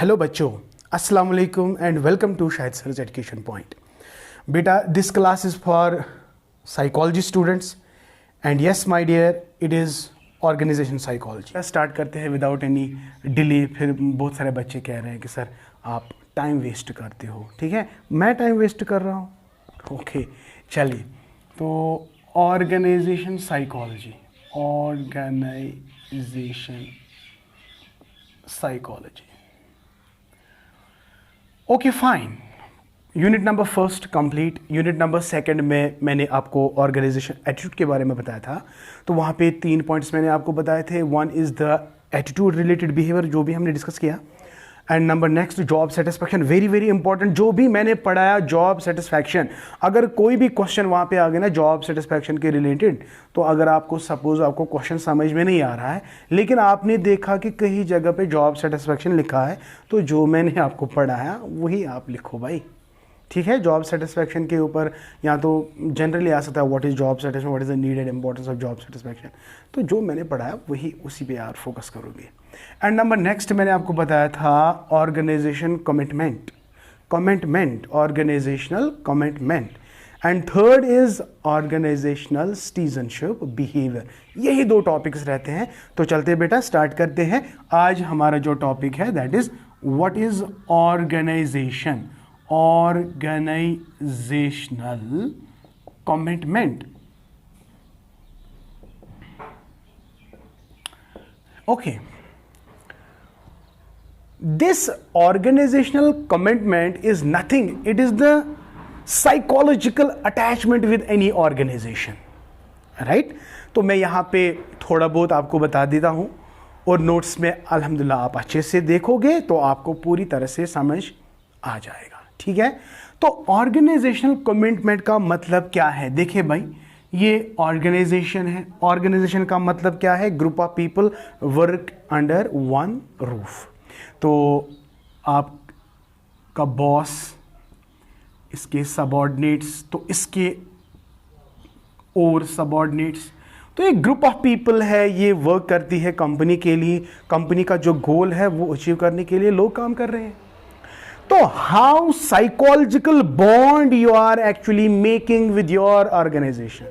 Hello बच्चों, अस्सलाम वालेकुम and welcome to Shahid sir's education point. बेटा, this class is for psychology students and yes my dear, it is organisation psychology. Start करते हैं without any delay. फिर बहुत सारे बच्चे कह रहे हैं कि सर आप टाइम वेस्ट करते हो। ठीक है, मैं टाइम वेस्ट कर रहा हूँ? ओके, चलिए। तो organization psychology, organization psychology, okay fine. Unit number first complete. Unit number second में मैंने आपको ऑर्गेनाइजेशन एटीट्यूड के बारे में बताया था। तो वहाँ पे 3 पॉइंट्स मैंने आपको बताए थे। One is the attitude related behaviour, जो भी हमने डिस्कस किया। And number next job satisfaction, very very important. जो भी मैंने पढ़ाया जॉब सेटिस्फैक्शन, अगर कोई भी क्वेश्चन वहाँ पे आ गया ना जॉब सेटिस्फैक्शन के रिलेटेड, तो अगर आपको सपोज आपको क्वेश्चन समझ में नहीं आ रहा है लेकिन आपने देखा कि कहीं जगह पे जॉब सेटिस्फैक्शन लिखा है, तो जो मैंने आपको पढ़ाया वही आप लिखो भाई। ठीक है, जॉब सेटिस्फैक्शन के ऊपर या तो जनरली आ सकता है what is job satisfaction, what is the needed importance of job satisfaction. तो जो मैंने पढ़ाया वही उसी पे यार फोकस करोगे। एंड नंबर नेक्स्ट मैंने आपको बताया था organization commitment, commitment, organizational commitment. And third is organizational citizenship behaviour. यही 2 टॉपिक्स रहते हैं। तो चलते बेटा स्टार्ट करते हैं। आज हमारा जो टॉपिक है that is what is organization, organizational commitment. Okay, this organizational commitment is nothing, it is the psychological attachment with any organization, right? तो मैं यहाँ पे थोड़ा बहुत आपको बता देता हूँ और नोट्स में अल्हम्दुलिल्लाह आप अच्छे से देखोगे तो आपको पूरी तरह से समझ आ जाएगा। ठीक है, तो ऑर्गेनाइजेशनल कमिटमेंट का मतलब क्या है? देखिए भाई, ये ऑर्गेनाइजेशन है। ऑर्गेनाइजेशन का मतलब क्या है? Group of people work under one roof. तो आपका बॉस, इसके सबऑर्डिनेट्स, तो इसके और सबऑर्डिनेट्स, तो एक ग्रुप ऑफ पीपल है, ये वर्क करती है कंपनी के लिए। कंपनी का जो गोल है वो अचीव करने के लिए लोग काम कर रहे हैं। तो how psychological bond you are actually making with your organization,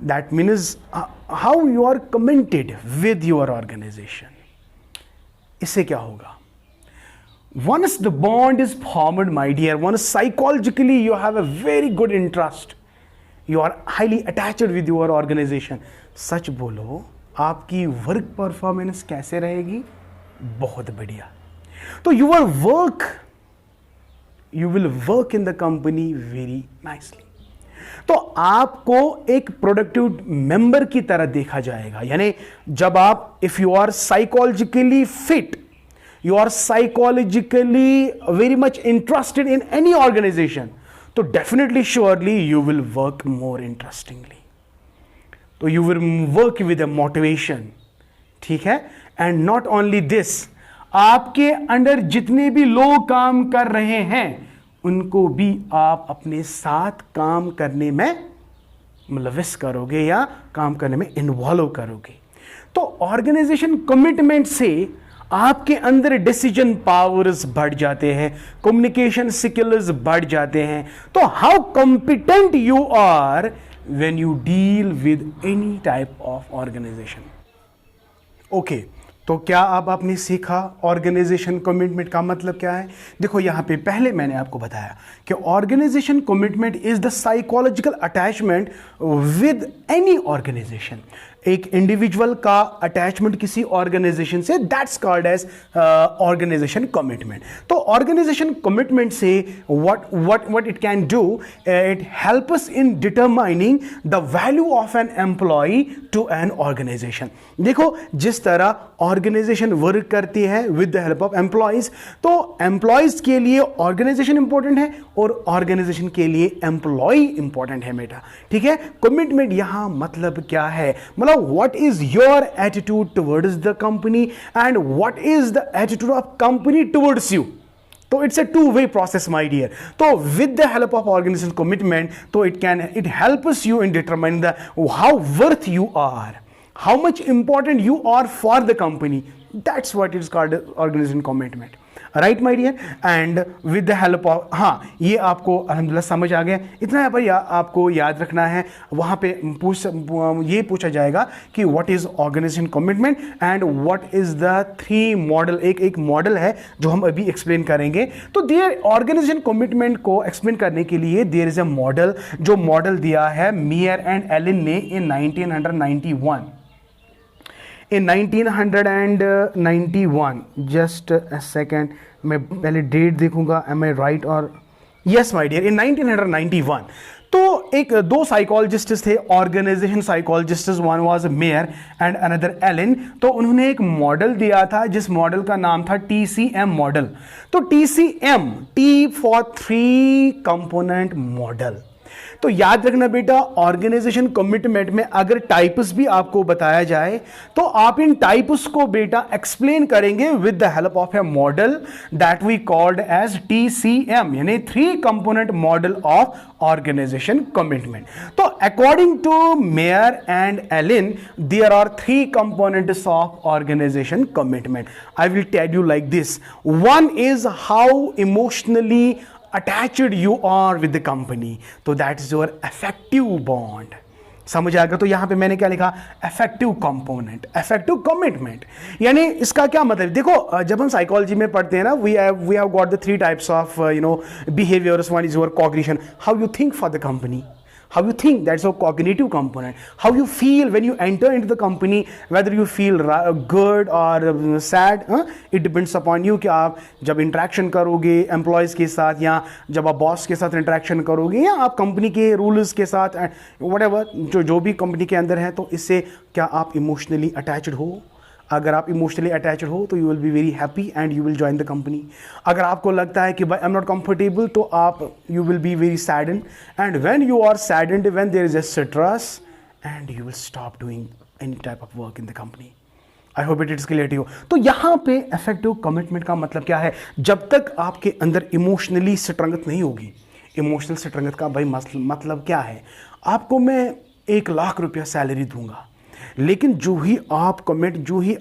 that means how you are committed with your organization. इससे क्या होगा? Once the bond is formed, my dear, once psychologically you have a very good interest, you are highly attached with your organization, सच बोलो आपकी work performance कैसे रहेगी? बहुत बढ़िया। तो your work, you will work in the company very nicely. तो आपको एक प्रोडक्टिव मेंबर की तरह देखा जाएगा। यानी जब आप if you are psychologically fit, you are psychologically very much interested in any organization, तो definitely surely you will work more interestingly, तो you will work with a motivation। ठीक है, and not only this, आपके under जितने भी लोग काम कर रहे हैं उनको भी आप अपने साथ काम करने में मुलविस करोगे या काम करने में इन्वॉल्व करोगे। तो ऑर्गेनाइजेशन कमिटमेंट से आपके अंदर डिसीजन पावर्स बढ़ जाते हैं, कम्युनिकेशन स्किल्स बढ़ जाते हैं। तो how competent you are when you deal with any type of organization. Okay, तो क्या अब आपने सीखा ऑर्गेनाइजेशन कमिटमेंट का मतलब क्या है? देखो यहाँ पे पहले मैंने आपको बताया कि organization commitment is the psychological attachment with any organization. एक इंडिविजुअल का अटैचमेंट किसी ऑर्गेनाइजेशन से, that's called as organization commitment. तो ऑर्गेनाइजेशन कमिटमेंट से what it can do, it help us in determining the value of an employee to an organization. देखो जिस तरह organization work करती है with the help of employees, तो employees के लिए ऑर्गेनाइजेशन इंपॉर्टेंट है और ऑर्गेनाइजेशन के लिए एम्प्लॉय इंपॉर्टेंट है बेटा। ठीक है, कमिटमेंट यहां मतलब क्या है? मतलब what is your attitude towards the company and what is the attitude of company towards you. तो it's a two-way process, my dear. तो with the help of organization commitment, तो it helps you in determining the how worth you are, how much important you are for the company. That's what is called organization commitment. Right my dear, and with the help of, हाँ ये आपको अल्हम्दुलिल्लाह समझ आ गया। इतना यहाँ पर आपको याद रखना है, वहाँ पे ये पूछा जाएगा कि what is organization commitment and what is the 3 model. एक मॉडल है जो हम अभी एक्सप्लेन करेंगे। तो देयर ऑर्गेनाइजेशन कमिटमेंट को एक्सप्लेन करने के लिए देयर इज अ मॉडल, जो मॉडल दिया है मियर एंड एलिन ने इन 1991। In 1991, just a second, मैं पहले डेट देखूंगा, am I right or yes my dear, in 1991। तो एक 2 साइकोलॉजिस्ट थे, organization psychologist, one was Meyer and another Allen. तो उन्होंने एक मॉडल दिया था जिस मॉडल का नाम था TCM मॉडल। तो TCM, T for 3 component model. तो याद रखना बेटा, ऑर्गेनाइजेशन कमिटमेंट में अगर टाइप्स भी आपको बताया जाए तो आप इन टाइप्स को बेटा एक्सप्लेन करेंगे with the help of a model that we called as TCM, यानी 3 component model of organisation commitment. तो according to Meyer and Allen there are 3 components of organisation commitment. I will tell you like this. One is how emotionally attached you are with the company, तो that is your affective bond। समझ आएगा? तो यहां पे मैंने क्या लिखा, affective component, affective commitment। यानी इसका क्या मतलब, देखो जब हम साइकोलॉजी में पढ़ते हैं ना, we have got the 3 types of behaviors। one is your cognition, how you think for the company, how you think, that's your cognitive component। how you feel when you enter into the company, whether you feel good or sad, it depends upon you कि आप जब interaction करोगे employees के साथ, या जब आप boss के साथ इंटरेक्शन करोगे, या आप कंपनी के रूल्स के साथ, whatever, जो भी कंपनी के अंदर है, तो इससे क्या आप इमोशनली अटैच्ड हो। अगर आप इमोशनली अटैच्ड हो तो you will be very happy and you will join the company. अगर आपको लगता है कि भाई आई एम नॉट कंफर्टेबल, तो आप you will be very sadden, and when you are saddened, when there is a stress, and you will stop doing any type of work in the company. I hope it is clear to you. तो यहाँ पे effective commitment का मतलब क्या है, जब तक आपके अंदर इमोशनली स्ट्रेंथ नहीं होगी। इमोशनल स्ट्रेंथ का भाई मतलब क्या है, आपको मैं 1 लाख रुपया सैलरी दूंगा, लेकिन जो ही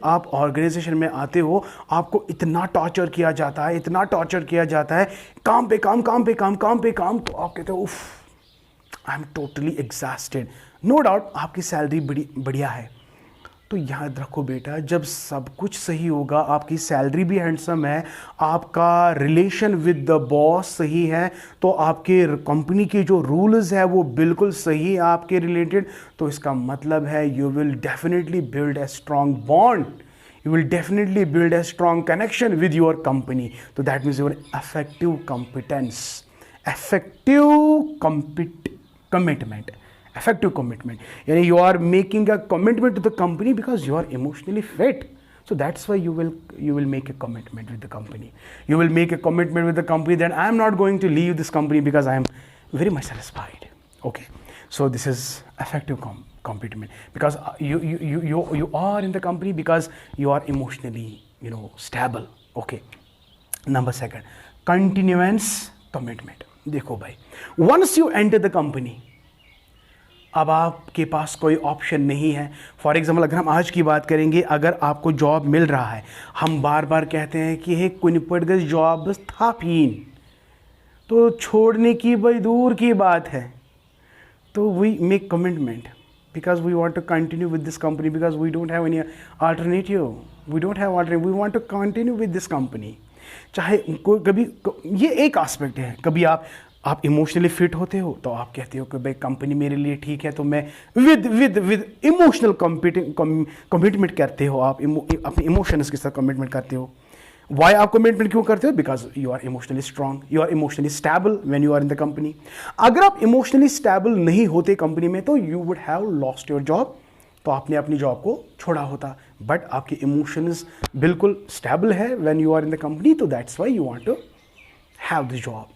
आप ऑर्गेनाइजेशन में आते हो, आपको इतना टॉर्चर किया जाता है, इतना टॉर्चर किया जाता है, काम पे काम, तो आप कहते हो उफ, I am totally exhausted. No doubt आपकी सैलरी बढ़िया है। तो याद रखो बेटा, जब सब कुछ सही होगा, आपकी सैलरी भी हैंडसम है, आपका रिलेशन विद द बॉस सही है, तो आपके कंपनी के जो रूल्स है वो बिल्कुल सही है आपके रिलेटेड, तो इसका मतलब है you will definitely build a strong bond, you will definitely build a strong connection with your company। तो that means your effective competence, commitment, effective commitment, यानी you are making a commitment to the company because you are emotionally fit। So that's why you will make a commitment with the company, you will make a commitment with the company that I am not going to leave this company because I am very much satisfied। Okay, so this is effective commitment, because you are in the company because you are emotionally stable। Okay, number 2, continuance commitment। देखो भाई, once you enter the company, अब आपके पास कोई option नहीं है। For example अगर हम आज की बात करेंगे, अगर आपको जॉब मिल रहा है, हम बार बार कहते हैं कि हे कुन पड़ गई जॉब था पीन, तो छोड़ने की भाई दूर की बात है। तो we make commitment because we want to continue with this company, because we don't have any alternative, we want to continue with this company। चाहे कभी ये एक एस्पेक्ट है, कभी आप इमोशनली फिट होते हो तो आप कहते हो कि भाई कंपनी मेरे लिए ठीक है, तो मैं विद इमोशनल कमिटमेंट करते हो, आप अपने इमोशंस के साथ कमिटमेंट करते हो। वाई आप कमिटमेंट क्यों करते हो? Because you are emotionally strong, you are emotionally stable when you are in the company. अगर आप इमोशनली स्टेबल नहीं होते कंपनी में, तो you would have lost your job, तो आपने अपनी जॉब को छोड़ा होता। बट आपके इमोशंस बिल्कुल स्टेबल है when you are in the company, तो that's why you want to have the job.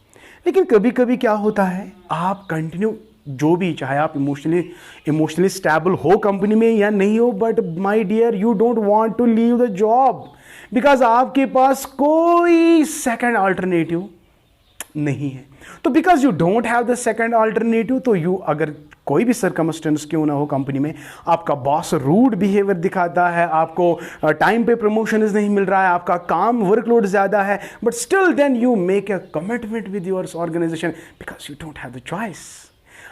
लेकिन कभी कभी क्या होता है, आप कंटिन्यू जो भी, चाहे आप इमोशनली स्टेबल हो कंपनी में या नहीं हो, but my dear you don't want to leave the job because आपके पास कोई सेकंड अल्टरनेटिव नहीं है। तो because you don't have the second alternative, तो यू अगर कोई भी सर्कमस्टेंस क्यों ना हो कंपनी में, आपका बॉस रूड बिहेवियर दिखाता है, आपको टाइम पे प्रमोशन नहीं मिल रहा है, आपका काम वर्कलोड ज़्यादा है, but still then you make a commitment with your organization because you don't have the choice.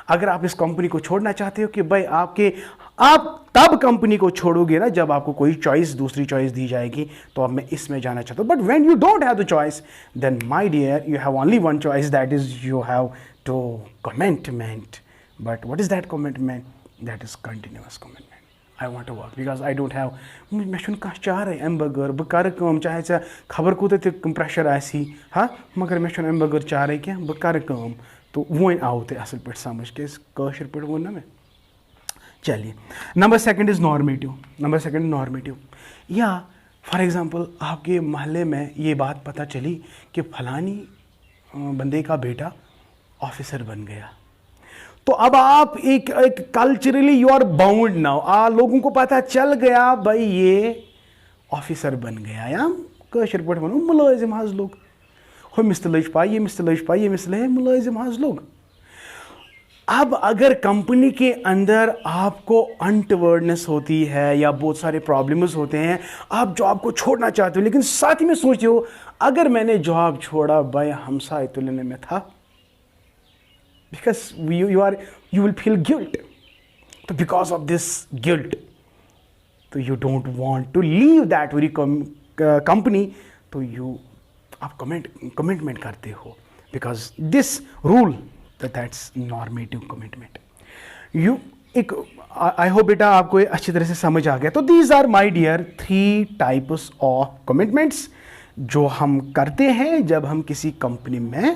अगर आप इस कंपनी को छोड़ना चाहते हो कि भाई आप तब कंपनी को छोड़ोगे ना जब आपको कोई चॉइस, दूसरी चॉइस दी जाएगी, तो अब मैं इसमें जाना चाहता हूँ। But when you don't have the choice then my dear you have only one choice, that is you have to commitment. But what is that commitment? That is continuous commitment. I want to work because I don't have, मे कह चारे M बगर बह कर काम, चाहे चे खबर कूत प्रेशर आसी, हाँ, मगर मे एम बगर चारे क्या बह कर काम। तो वो आव तो असल पे समझ के कशर पे वो ना मैं। चलिए, number second is normative. Number second normative, या फॉर एग्जांपल आपके मोहल्ले में ये बात पता चली कि फलानी बंदे का बेटा ऑफिसर बन गया, तो अब आप एक culturally you are bound now, लोगों को पता चल गया भाई ये ऑफिसर बन गया, या कशर पे वो मुलाजिम हज लोग, हो मिस लज पाई, ये मिस लज पाई, ये मिस मुलाजिम हज लोग। अब अगर कंपनी के अंदर आपको अनटवर्डनेस होती है या बहुत सारे प्रॉब्लम्स होते हैं, आप जॉब को छोड़ना चाहते हो, लेकिन साथ ही में सोचते हो अगर मैंने जॉब छोड़ा भाई हमसा तुलने में था, because you will feel guilt, तो बिकॉज ऑफ दिस गिल्ट तो you don't want to leave that very company, तो आप कमिटमेंट करते हो because this rule, that's normative commitment. You एक आई होप बेटा आपको ये अच्छी तरह से समझ आ गया। तो these are my dear 3 types of commitments जो हम करते हैं जब हम किसी कंपनी में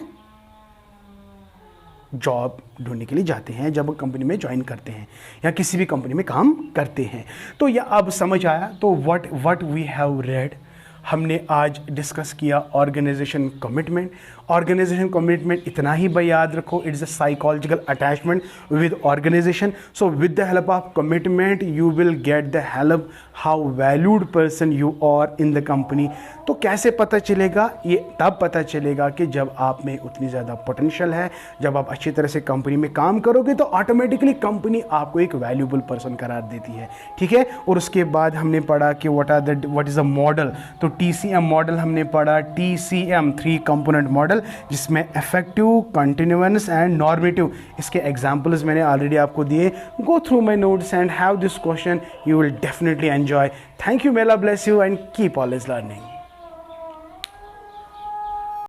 जॉब ढूंढने के लिए जाते हैं, जब कंपनी में ज्वाइन करते हैं या किसी भी कंपनी में काम करते हैं। तो यह अब समझ आया। तो व्हाट वी हैव रेड, हमने आज डिस्कस किया ऑर्गेनाइजेशन कमिटमेंट। ऑर्गेनाइजेशन कमिटमेंट इतना ही भाई याद रखो, it's a psychological attachment with organization. So with the help of commitment you will get the help how valued person you are in the company. तो कैसे पता चलेगा? ये तब पता चलेगा कि जब आप में उतनी ज़्यादा पोटेंशियल है, जब आप अच्छी तरह से कंपनी में काम करोगे तो ऑटोमेटिकली कंपनी आपको एक वैल्यूबल पर्सन करार देती है, ठीक है। और उसके बाद हमने पढ़ा कि व्हाट इज़ अ मॉडल। तो TCM मॉडल हमने पढ़ा, TCM 3 कंपोनेंट मॉडल, जिसमें इफेक्टिव, कंटिन्यूअस एंड नॉर्मेटिव, इसके एग्जांपल्स मैंने ऑलरेडी आपको दिए। Go through my notes and have this question, you will definitely enjoy. Thank you, may Allah bless you and keep always learning.